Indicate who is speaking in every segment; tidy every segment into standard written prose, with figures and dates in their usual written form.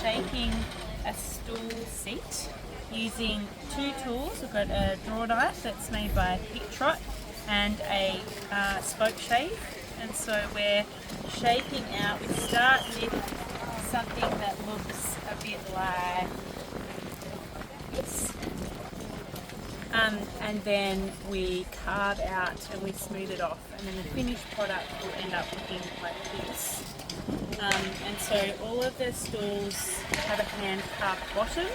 Speaker 1: shaping a stool seat using two tools. We've got a draw knife that's made by Heat Trot and a spokeshave. And so we're shaping out. We start with something that looks a bit like this. And then we carve out and we smooth it off, and then the finished product will end up looking like this. And so all of the stools have a hand carved bottom,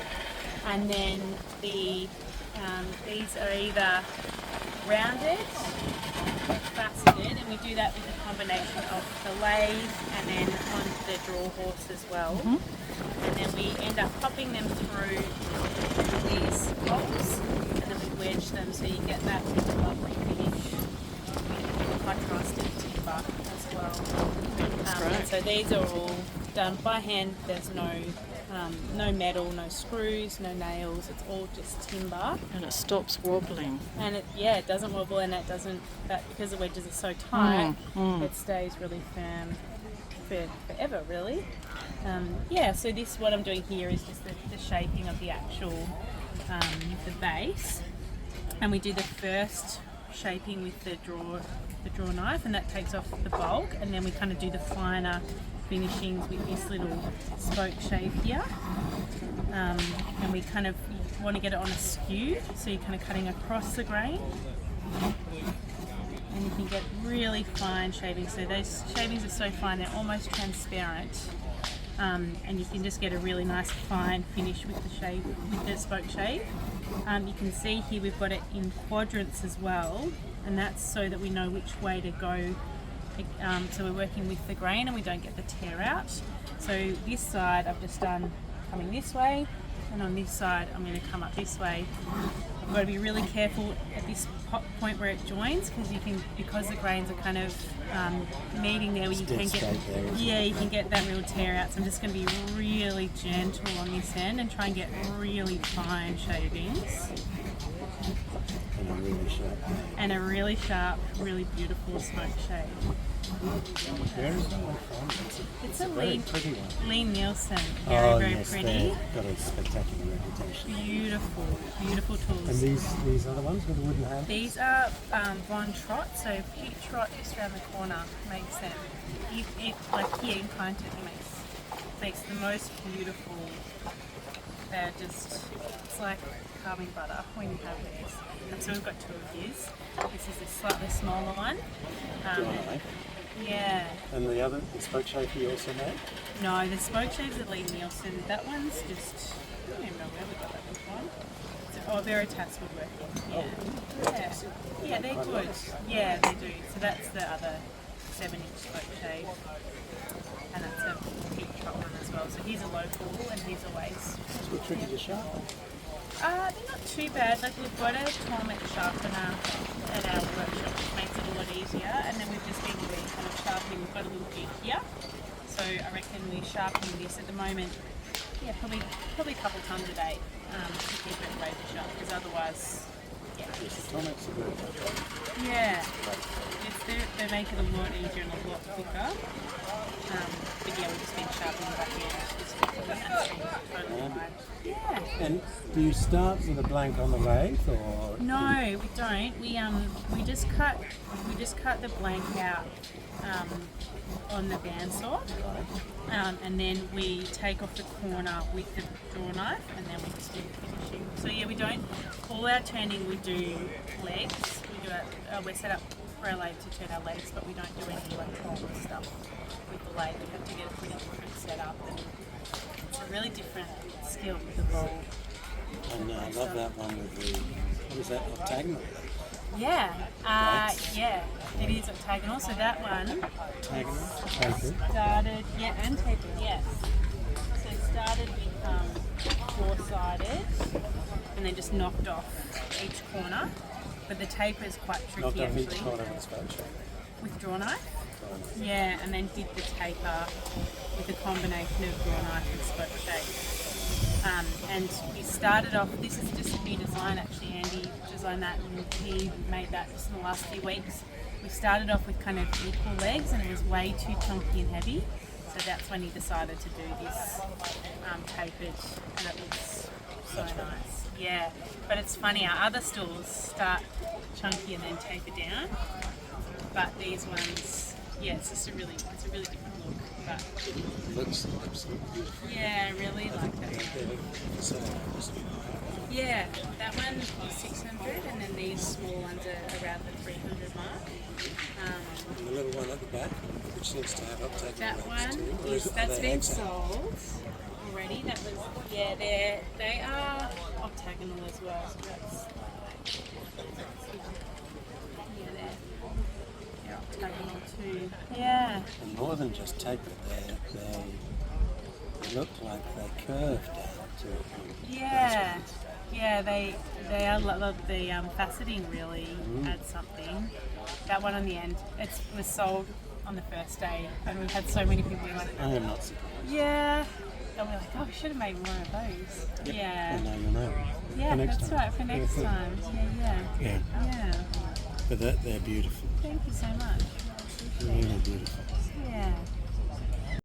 Speaker 1: and then these are either rounded or faceted, and we do that with a combination of the lathe and then on the draw horse as well. And then we end up popping them through these holes, and then we wedge them so you get that lovely finish with contrasted timber as well. And so these are all done by hand. There's no metal, no screws, no nails. It's all just timber.
Speaker 2: And it stops wobbling.
Speaker 1: And it doesn't wobble, and it doesn't. That because the wedges are so tight, it stays really firm for forever, really. So what I'm doing here is just the shaping of the actual the base, and we do the first shaping with the draw knife, and that takes off the bulk, and then we kind of do the finer finishings with this little spoke shave here. And we kind of want to get it on a skew, so you're kind of cutting across the grain, and you can get really fine shavings. So those shavings are so fine they're almost transparent, and you can just get a really nice fine finish with the spoke shave. You can see here we've got it in quadrants as well, and that's so that we know which way to go. So we're working with the grain and we don't get the tear out. So this side I've just done coming this way, and on this side I'm going to come up this way. I've got to be really careful at this point where it joins, because the grains are kind of meeting there, where you can get that real tear out. So I'm just going to be really gentle on this end and try and get really fine shavings. And a really sharp, really beautiful smoke shave.
Speaker 3: Where is that one from?
Speaker 1: It's a
Speaker 3: pretty one.
Speaker 1: Lean Nielsen. Very pretty.
Speaker 3: Got a spectacular reputation.
Speaker 1: Beautiful tools.
Speaker 3: And these other ones with the wooden handles?
Speaker 1: These are Von Trott. So Pete Trott just around the corner makes them. Like here in Clinton, he makes the most beautiful. They're just, it's like carving butter when you have these. And so we've got two of these. This is a slightly smaller one. Yeah.
Speaker 3: And the spoke shave you also made?
Speaker 1: No, the spoke shave's at Lee Nielsen. That one's just, I don't even know where we got that one from. Veritas woodworking. Yeah, they're good. Yeah, they do. So that's the other 7-inch spoke shave. And that's a Pete Trott one as well. So he's a local and he's a waste.
Speaker 3: It's a bit tricky to sharpen.
Speaker 1: They're not too bad. Like we've got a Torment sharpener at our workshop, which makes it a lot easier. And then we've just been doing kind of sharpening. We've got a little jig here, so I reckon we're sharpening this at the moment. Yeah, probably a couple tons a day to keep it razor sharp. Because otherwise,
Speaker 3: Torments are good.
Speaker 1: Yeah, they make it a lot easier and a lot quicker. But yeah, we've just been sharpening back in. Yeah.
Speaker 3: And do you start with a blank on the lathe, or?
Speaker 1: No, we don't. We just cut the blank out on the bandsaw, and then we take off the corner with the draw knife, and then we just do the finishing. So yeah, we don't. All our turning we do legs. We're set up for our lathe to turn our legs, but we don't do any electronic stuff with the lathe. We have to get a pretty different setup, and it's a really different skill with the roll.
Speaker 3: And I love that one with the, what is that, octagonal?
Speaker 1: Yeah, it is octagonal. So that one started, and tapered, yes. So it started with four-sided, and then just knocked off each corner. But the taper is quite tricky,
Speaker 3: knocked off
Speaker 1: actually.
Speaker 3: each corner with a spoke shave.
Speaker 1: With draw knife? Yeah, and then did the taper with a combination of draw knife and spoke shave. And we started off, this is just a new design actually, Andy designed that and he made that just in the last few weeks. We started off with kind of equal legs and it was way too chunky and heavy, so that's when he decided to do this tapered, and it looks so nice. Yeah, but it's funny, our other stools start chunky and then taper down, but these ones, yeah, it's a really different look. But
Speaker 3: Looks absolutely beautiful.
Speaker 1: yeah, I really like that one.
Speaker 3: So,
Speaker 1: Yeah, that one was 600, and then these small ones are around the 300 mark.
Speaker 3: and the little one at the back, which seems to have uptake
Speaker 1: That
Speaker 3: on
Speaker 1: one,
Speaker 3: too. Or
Speaker 1: yes,
Speaker 3: are
Speaker 1: that's
Speaker 3: they
Speaker 1: been
Speaker 3: hexagon?
Speaker 1: sold already. That was, yeah, they are octagonal as well. So that's, yeah, they're octagonal too. Yeah,
Speaker 3: And more than just tapered, they look like they curve down to a point.
Speaker 1: yeah, yeah. They are the faceting really adds something. That one on the end, it was sold on the first day, and we had so many people like,
Speaker 3: I am not surprised.
Speaker 1: yeah. And we're like, oh, we should have made more of those. Yeah.
Speaker 3: And now you'll know.
Speaker 1: Yeah,
Speaker 3: For next
Speaker 1: that's
Speaker 3: time.
Speaker 1: right, for next time. Yeah.
Speaker 3: Yeah,
Speaker 1: Yeah.
Speaker 3: but they're beautiful.
Speaker 1: Thank you so much.
Speaker 3: Really beautiful.